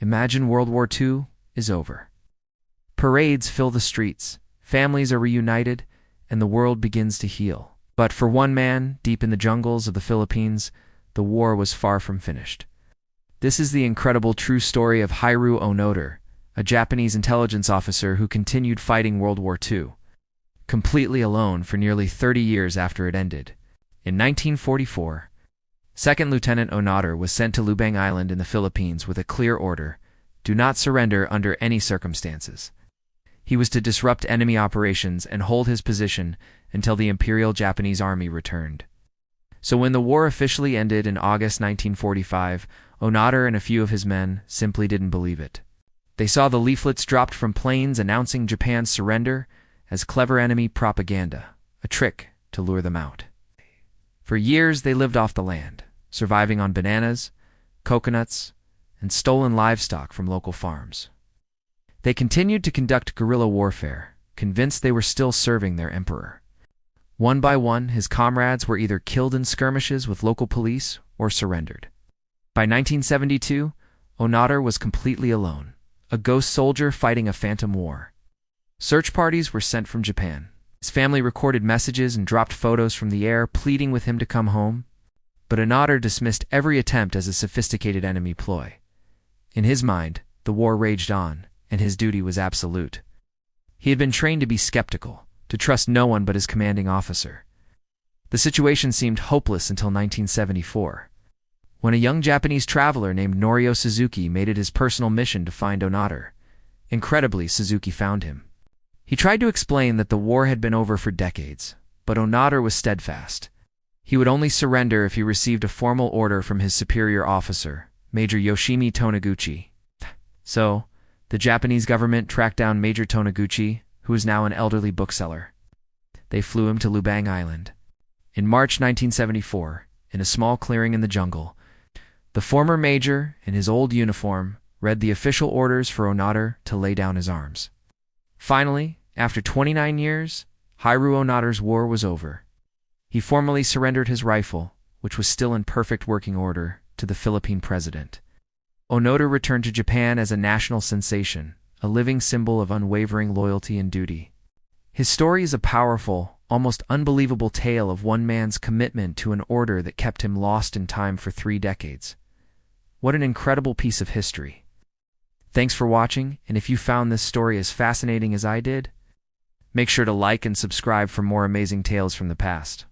Imagine World War II is over. Parades fill the streets, families are reunited, and the world begins to heal. But for one man, deep in the jungles of the Philippines, the war was far from finished. This is the incredible true story of Hiroo Onoda, a Japanese intelligence officer who continued fighting World War II, completely alone for nearly 30 years after it ended. In 1944, Second Lieutenant Onoda was sent to Lubang Island in the Philippines with a clear order: do not surrender under any circumstances. He was to disrupt enemy operations and hold his position until the Imperial Japanese Army returned. So when the war officially ended in August 1945, Onoda and a few of his men simply didn't believe it. They saw the leaflets dropped from planes announcing Japan's surrender as clever enemy propaganda, a trick to lure them out. For years they lived off the land, surviving on bananas, coconuts, and stolen livestock from local farms. They continued to conduct guerrilla warfare, convinced they were still serving their emperor. One by one, his comrades were either killed in skirmishes with local police or surrendered. By 1972, Onoda was completely alone, a ghost soldier fighting a phantom war. Search parties were sent from Japan. His family recorded messages and dropped photos from the air, pleading with him to come home. But Onoda dismissed every attempt as a sophisticated enemy ploy. In his mind, the war raged on, and his duty was absolute. He had been trained to be skeptical, to trust no one but his commanding officer. The situation seemed hopeless until 1974, when a young Japanese traveler named Norio Suzuki made it his personal mission to find Onoda. Incredibly, Suzuki found him. He tried to explain that the war had been over for decades, but Onoda was steadfast. He would only surrender if he received a formal order from his superior officer, Major Yoshimi Toneguchi. So, the Japanese government tracked down Major Toneguchi, who is now an elderly bookseller. They flew him to Lubang Island. In March 1974, in a small clearing in the jungle, the former major, in his old uniform, read the official orders for Onoda to lay down his arms. Finally, after 29 years, Hiroo Onoda's war was over. He formally surrendered his rifle, which was still in perfect working order, to the Philippine president. Onoda returned to Japan as a national sensation, a living symbol of unwavering loyalty and duty. His story is a powerful, almost unbelievable tale of one man's commitment to an order that kept him lost in time for 3 decades. What an incredible piece of history. Thanks for watching, and if you found this story as fascinating as I did, make sure to like and subscribe for more amazing tales from the past.